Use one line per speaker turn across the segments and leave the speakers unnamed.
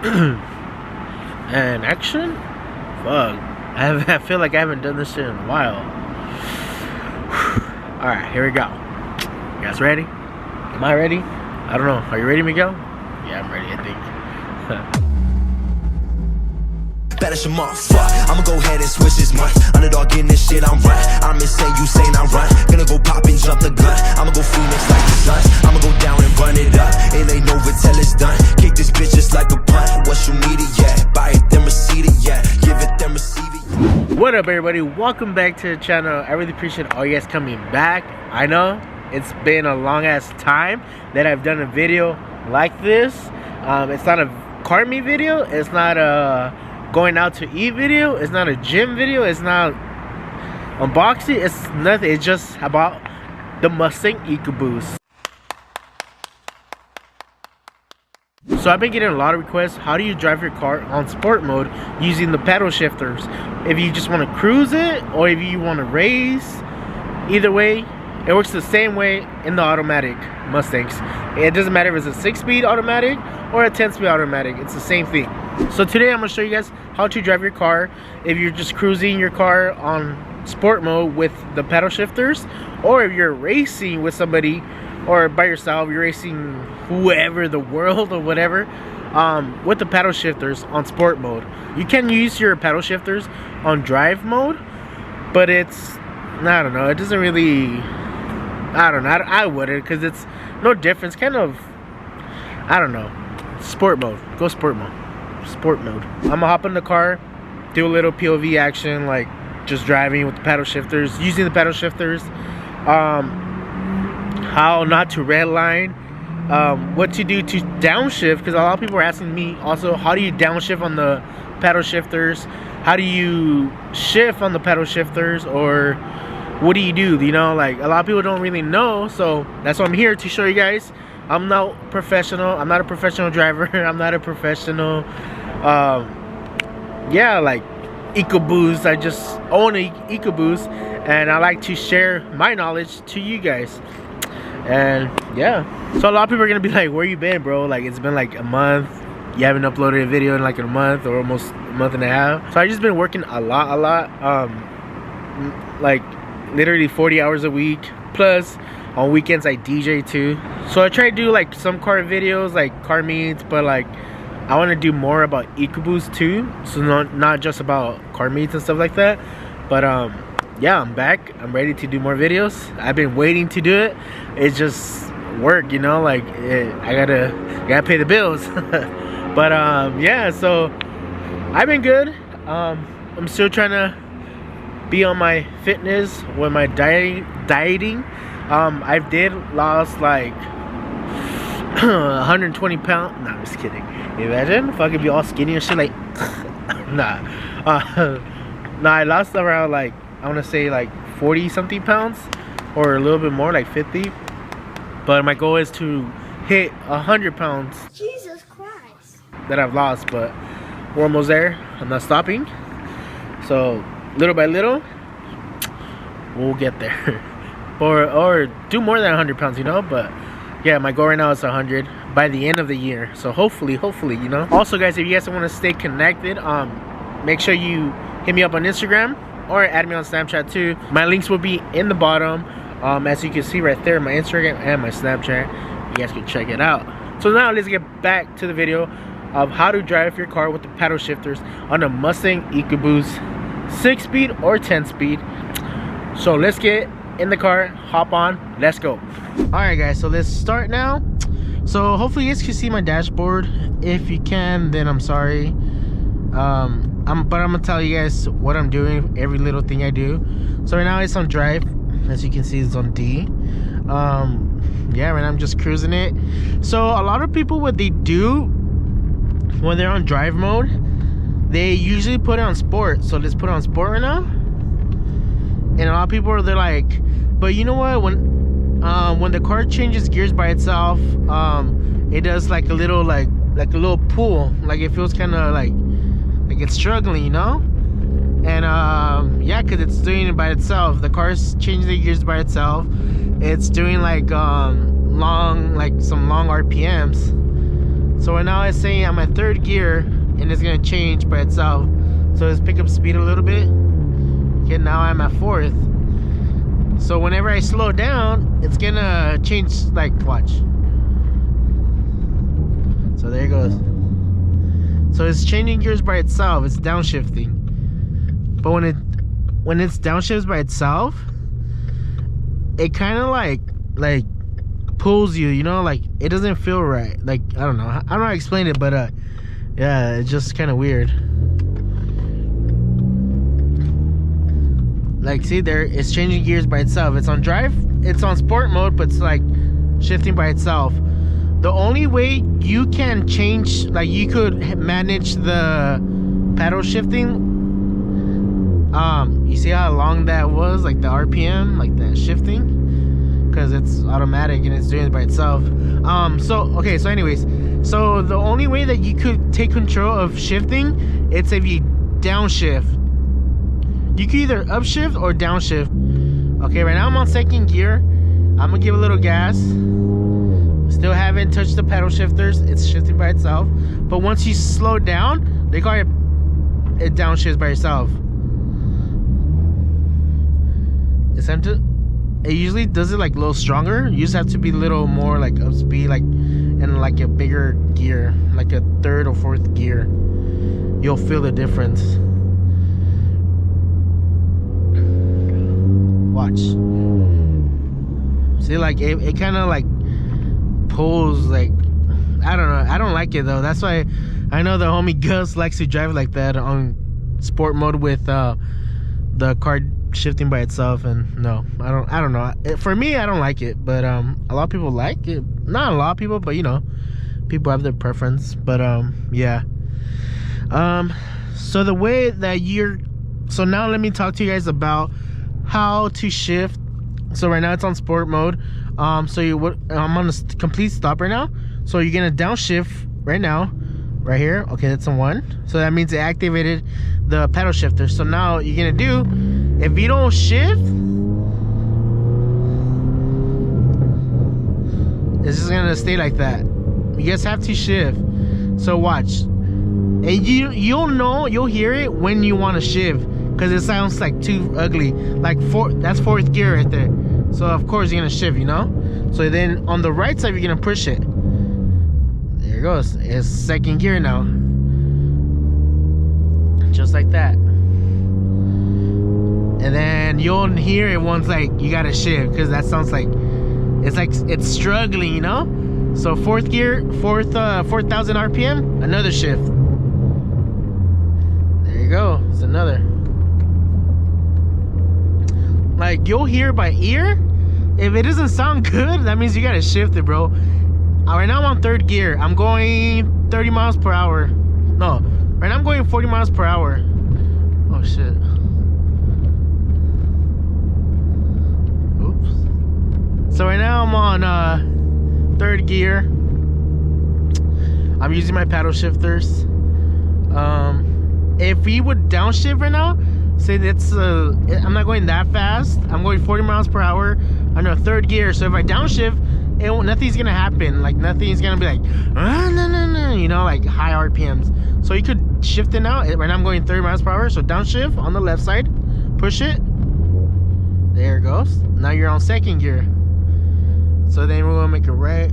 And action? Fuck. I feel like I haven't done this shit in a while. Alright, here we go. You guys ready? Am I ready? I don't know. Are you ready, Miguel? Yeah, I'm ready, I think.
Better some fuck. I'ma go ahead and switch this month. Underdog in this shit, I'm right. I'm insane, you saying I'm right. Gonna go pop and jump the gun. I'ma go Phoenix like the Suns. I'ma go down and run it up. It ain't over till it's done. Kick this bitch just like a punt. What you need it, yeah. Buy it, then receive it, yeah. Give it, then receive it.
What up, everybody? Welcome back to the channel. I really appreciate all you guys coming back. I know it's been a long ass time that I've done a video like this. It's not a car meet video. It's not a going out to eat video. It's not a gym video. It's not unboxing. It's nothing. It's just about the Mustang Ecoboost. So I've been getting a lot of requests. How do you drive your car on sport mode using the pedal shifters? If you just want to cruise it or if you want to race, either way, it works the same way in the automatic Mustangs. It doesn't matter if it's a 6-speed automatic or a 10-speed automatic. It's the same thing. So today I'm going to show you guys how to drive your car if you're just cruising your car on sport mode with the pedal shifters, or if you're racing with somebody or by yourself, you're racing whoever, the world or whatever, with the pedal shifters on sport mode. You can use your pedal shifters on drive mode, but it's, I don't know, it doesn't really, I don't know, I wouldn't, because it's no difference, kind of, I don't know. Sport mode, go sport mode. Sport mode. I'm gonna hop in the car, do a little POV action, like just driving with the pedal shifters, using the pedal shifters, how not to redline, what to do to downshift, because a lot of people are asking me also, how do you downshift on the pedal shifters, how do you shift on the pedal shifters, or what do you do, you know, like a lot of people don't really know. So that's why I'm here to show you guys. I'm not professional. I'm not a professional driver. I'm not a professional, yeah, like Ecoboost. I just own an Ecoboost, and I like to share my knowledge to you guys. And yeah, so a lot of people are gonna be like, "Where you been, bro? Like it's been like a month. You haven't uploaded a video in like a month or almost a month and a half." So I just been working a lot. Like literally 40 hours a week plus. On weekends I DJ too. So I try to do like some car videos, like car meets, but like I want to do more about Ecoboost too. So not just about car meets and stuff like that. But yeah, I'm back. I'm ready to do more videos. I've been waiting to do it. It's just work, you know, like I gotta pay the bills. But yeah, so I've been good. I'm still trying to be on my fitness with my dieting. I did lost like 120 pounds. Nah, I'm just kidding. Imagine if I could be all skinny and shit, like nah. Nah, I lost around like, I want to say like 40 something pounds, or a little bit more, like 50. But my goal is to hit 100 pounds.
Jesus Christ.
That I've lost, but we're almost there. I'm not stopping. So little by little, we'll get there. Or do more than 100 pounds, you know. But yeah, my goal right now is 100 by the end of the year. So hopefully, you know. Also guys, if you guys want to stay connected, make sure you hit me up on Instagram or add me on Snapchat too. My links will be in the bottom, as you can see right there, my Instagram and my Snapchat. You guys can check it out. So now let's get back to the video of how to drive your car with the pedal shifters on a Mustang Ecoboost 6-speed or 10-speed. So let's get in the car, hop on, let's go. All right guys, so let's start now. So hopefully you guys can see my dashboard. If you can, then I'm sorry. But I'm gonna tell you guys what I'm doing, every little thing I do. So right now it's on drive, as you can see it's on D. Yeah, right now I'm just cruising it. So a lot of people, what they do when they're on drive mode, they usually put it on sport. So let's put it on sport right now. And a lot of people they're like, but you know what, when the car changes gears by itself, it does like a little like a little pull, like it feels kind of like it's struggling, you know. And yeah, because it's doing it by itself. The car's changing the gears by itself. It's doing like some long RPMs. So right now it's saying I'm at 3rd gear and it's gonna change by itself. So let's pick up speed a little bit. Okay, now I'm at 4th. So whenever I slow down, it's gonna change, like, watch. So there it goes. So it's changing gears by itself. It's downshifting. But when it's downshifts by itself, it kind of like pulls you, you know, like it doesn't feel right. Like, I don't know how to explain it, but yeah, it's just kind of weird. Like, see there, it's changing gears by itself. It's on drive, it's on sport mode, but it's like shifting by itself. The only way you can change, like, you could manage the paddle shifting, you see how long that was, like the RPM, like that shifting, because it's automatic and it's doing it by itself. So anyways, so the only way that you could take control of shifting, it's if you downshift. You can either upshift or downshift. Okay, right now I'm on 2nd gear. I'm gonna give a little gas. Still haven't touched the pedal shifters. It's shifting by itself. But once you slow down, they call it downshifts by itself. It's time to. It usually does it like a little stronger. You just have to be a little more like up speed, like in like a bigger gear, like a 3rd or 4th gear. You'll feel the difference. Watch. See, like it kind of like pulls, like, I don't know. I don't like it though. That's why I know the homie Gus likes to drive like that on sport mode with the car shifting by itself. And no, I don't know. For me, I don't like it, but a lot of people like it. Not a lot of people, but you know, people have their preference. But yeah. So the way that so now let me talk to you guys about how to shift. So right now it's on sport mode. So I'm on a complete stop right now. So you're gonna downshift right now, right here. Okay, that's a 1. So that means it activated the pedal shifter. So now you're gonna do, if you don't shift, it's just gonna stay like that. You guys have to shift. So watch, and you'll hear it when you want to shift, because it sounds like too ugly. Like that's 4th gear right there. So of course you're gonna shift, you know. So then on the right side you're gonna push it. There it goes. It's 2nd gear now. Just like that. And then you'll hear it once like you gotta shift, because that sounds like it's struggling, you know. So 4th gear, 4,000 RPM, another shift. There you go. It's another. Like, you'll hear by ear. If it doesn't sound good, that means you gotta shift it, bro. Right now I'm on 3rd gear. I'm going 30 miles per hour. No, right now I'm going 40 miles per hour. Oh shit. Oops. So right now I'm on 3rd gear. I'm using my paddle shifters. If we would downshift right now, say that's I'm not going that fast. I'm going 40 miles per hour on a 3rd gear. So if I downshift, nothing's gonna happen. Like, nothing's gonna be like, no, you know, like high RPMs. So you could shift it now. Right now I'm going 30 miles per hour. So downshift on the left side, push it. There it goes. Now you're on 2nd gear. So then we're gonna make it right.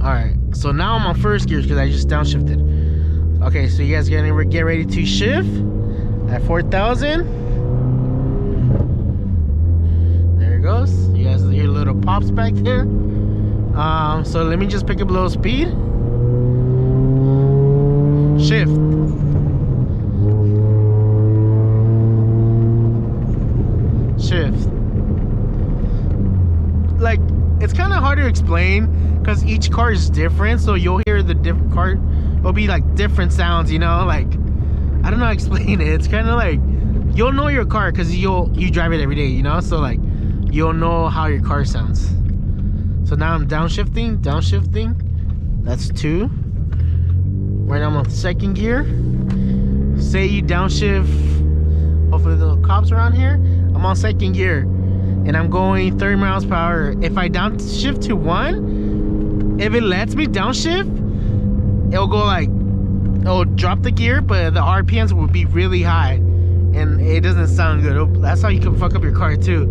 All right. So now I'm on 1st gear because I just downshifted. Okay, so you guys gonna get ready to shift at 4,000. There it goes. You guys hear little pops back there. So let me just pick up a little speed. Shift. Shift. Like, it's kind of hard to explain because each car is different. So you'll hear the different car. It'll be like different sounds, you know, like, I don't know how to explain it. It's kind of like, you'll know your car because you drive it every day, you know. So like, you'll know how your car sounds. So now I'm downshifting. That's 2. Right now I'm on 2nd gear. Say you downshift. Hopefully the cops around here. I'm on 2nd gear. and I'm going 30 miles per hour. If I downshift to 1, if it lets me downshift, it'll go like, it'll drop the gear, but the RPMs will be really high, and it doesn't sound good. That's how you can fuck up your car too.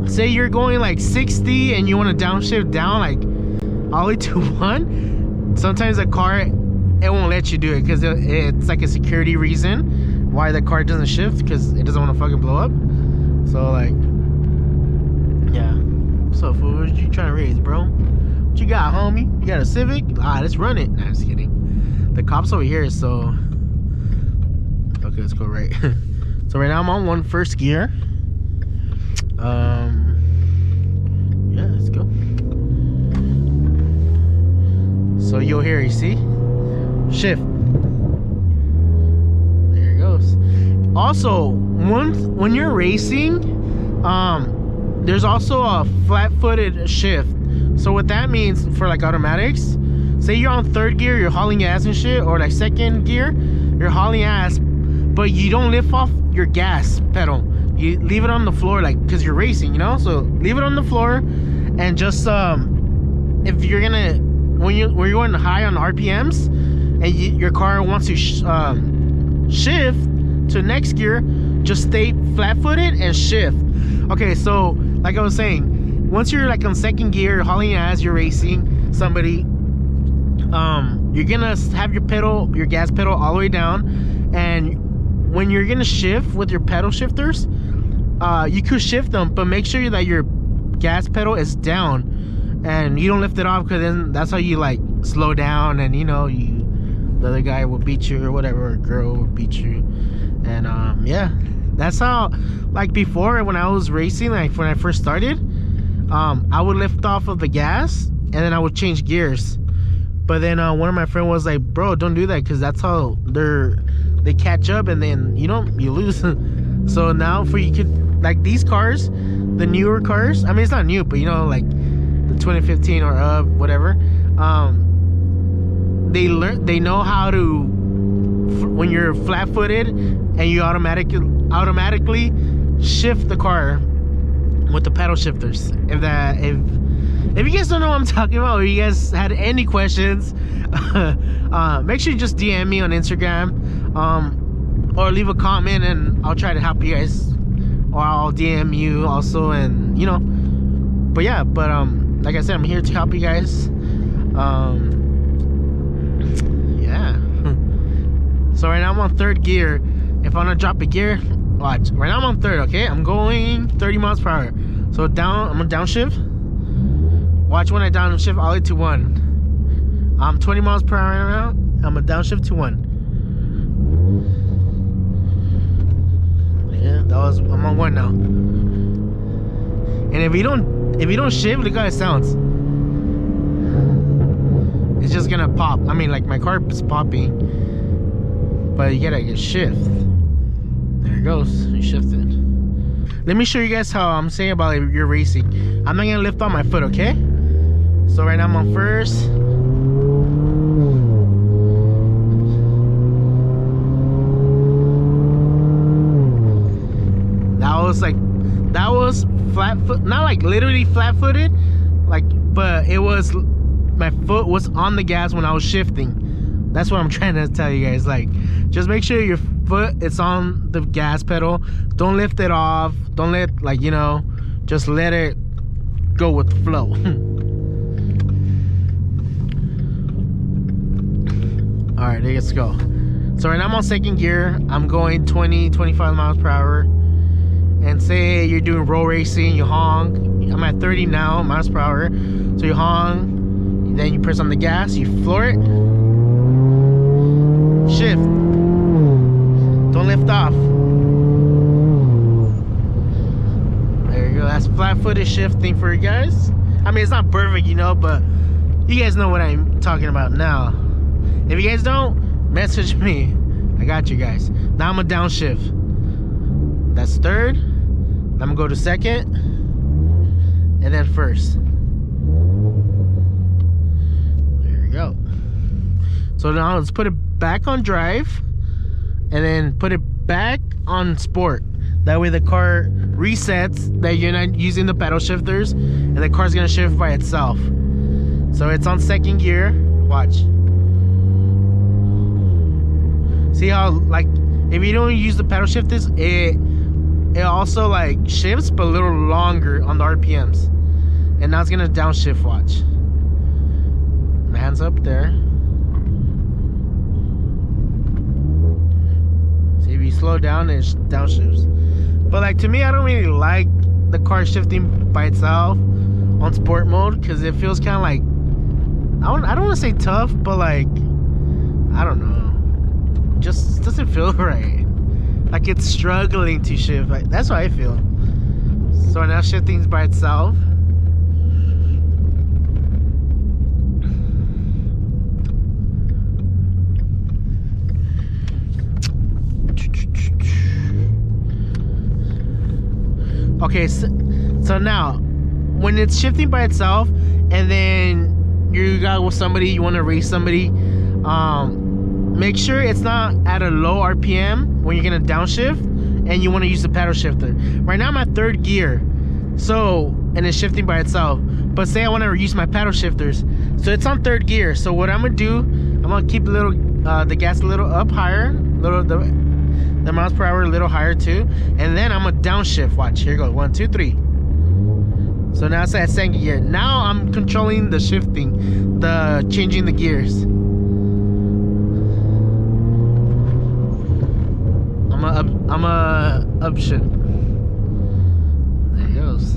Say you're going like 60 and you want to downshift down like all the way to 1. Sometimes the car, it won't let you do it because it's like a security reason why the car doesn't shift, because it doesn't want to fucking blow up. So like, yeah. So fool, what you trying to raise, bro? What you got, homie? You got a Civic? Let's run it. Nah, just kidding. The cop's over here, so okay, let's go right. So right now I'm on 1 first gear. Yeah, let's go. So you'll hear, you see? Shift. There it goes. Also, when you're racing, there's also a flat-footed shift. So what that means for like automatics, say you're on 3rd gear, you're hauling ass and shit, or like 2nd gear, you're hauling ass, but you don't lift off your gas pedal. You leave it on the floor, like, because you're racing, you know? So leave it on the floor, and just if you're gonna, when you're going high on RPMs and your car wants to shift to next gear, just stay flat-footed and shift. Okay, so like I was saying, once you're like on 2nd gear, hauling ass, you're racing somebody, you're gonna have your gas pedal all the way down, and when you're gonna shift with your pedal shifters, you could shift them, but make sure that your gas pedal is down and you don't lift it off, because then that's how you like slow down, and you know, the other guy will beat you or whatever, or girl will beat you. And yeah, that's how, like before when I was racing, like when I first started, I would lift off of the gas and then I would change gears. But then one of my friends was like, bro, don't do that, because that's how they catch up, and then you lose. So now you could, like these cars, the newer cars, I mean it's not new, but you know, like the 2015 or whatever, they know how to, when you're flat-footed and you automatically shift the car with the pedal shifters. If you guys don't know what I'm talking about, or you guys had any questions, make sure you just DM me on Instagram, or leave a comment, and I'll try to help you guys, or I'll DM you also, and you know. But yeah, like I said, I'm here to help you guys. Yeah. So right now I'm on 3rd gear. If I'm gonna drop a gear, watch. Right now I'm on 3rd, okay? I'm going 30 miles per hour. So I'm gonna downshift. Watch when I downshift all the way to 1. I'm 20 miles per hour right now. I'm gonna downshift to 1. Yeah, I'm on 1 now. And if you don't shift, look how it sounds. It's just gonna pop. I mean, like my car is popping, but you gotta get shift. There it goes. You shifted. Let me show you guys how I'm saying about your racing. I'm not gonna lift on my foot, okay? So right now I'm on 1st. That was flat foot, not like literally flat-footed, like, but it was, my foot was on the gas when I was shifting. That's what I'm trying to tell you guys. Like, just make sure your foot is on the gas pedal. Don't lift it off. Don't let, like, you know, just let it go with the flow. All right, let's go. So right now I'm on 2nd gear. I'm going 20-25 miles per hour. And say you're doing roll racing, you honk. I'm at 30 now miles per hour. So you honk, then you press on the gas, you floor it, shift. Don't lift off. There you go. That's flat-footed shifting for you guys. I mean, it's not perfect, you know, but you guys know what I'm talking about now. If you guys don't, message me. I got you guys. Now I'm gonna downshift. That's 3rd. I'm gonna go to 2nd, and then 1st. There we go. So now let's put it back on drive, and then put it back on sport. That way the car resets that you're not using the pedal shifters, and the car's gonna shift by itself. So it's on second gear. Watch. See how, like, if you don't use the pedal shifters, it also like shifts, but a little longer on the RPMs. And now it's gonna downshift. Watch. My hands up there. See, if you slow down, it downshifts. But like, to me, I don't really like the car shifting by itself on sport mode, because it feels kind of like, I don't want to say tough, but like, I don't know, just doesn't feel right. Like it's struggling to shift. Like, that's what I feel. So now shifting's by itself. Okay, so now when it's shifting by itself, and then you got with somebody, you want to race somebody, make sure it's not at a low RPM when you're gonna downshift and you want to use the pedal shifter. Right now I'm at third gear, so, and it's shifting by itself. But say I want to use my pedal shifters, so it's on third gear. So what I'm gonna do, I'm gonna keep a little the gas a little up higher, the miles per hour a little higher too, and then I'm gonna downshift. Watch, here goes 1, 2, 3. So now it's at second gear. Now I'm controlling the shifting, the changing the gears. I'm a upshift. There it goes.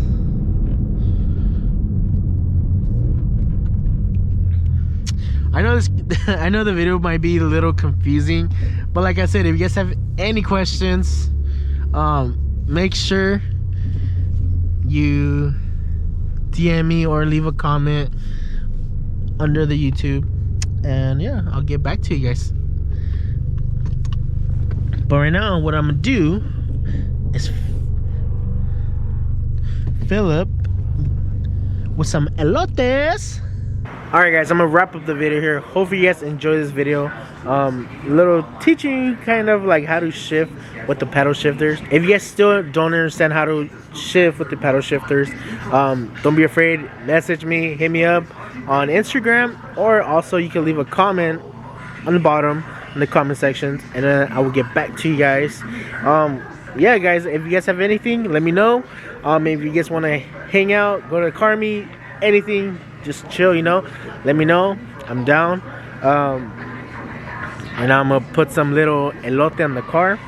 I know this. I know the video might be a little confusing, but like I said, if you guys have any questions, make sure you DM me or leave a comment under the YouTube, and yeah, I'll get back to you guys. But right now, what I'm gonna do is fill up with some elotes. Alright guys, I'm gonna wrap up the video here. Hopefully you guys enjoy this video. Little teaching you kind of like how to shift with the pedal shifters. If you guys still don't understand how to shift with the pedal shifters, don't be afraid, message me, hit me up on Instagram, or also you can leave a comment on the bottom in the comment sections, and then I will get back to you guys. Yeah guys, if you guys have anything, let me know. If you guys want to hang out, go to the car meet, anything, just chill, you know, let me know. I'm down. And I'm gonna put some little elote on the car,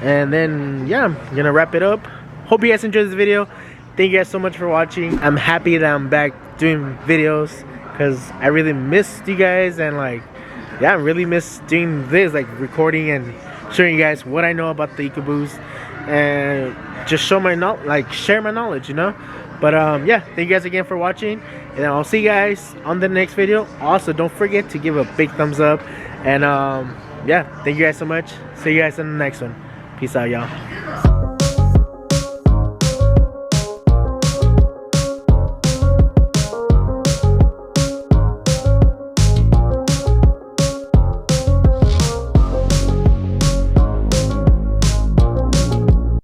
and then yeah, I'm gonna wrap it up. Hope you guys enjoyed this video. Thank you guys so much for watching. I'm happy that I'm back doing videos, because I really missed you guys, and like, yeah, I really miss doing this, like recording and showing you guys what I know about the Ecoboost, and just show my knowledge, like share my knowledge, you know. But yeah, thank you guys again for watching, and I'll see you guys on the next video. Also, don't forget to give a big thumbs up, and yeah, thank you guys so much. See you guys in the next one. Peace out, y'all.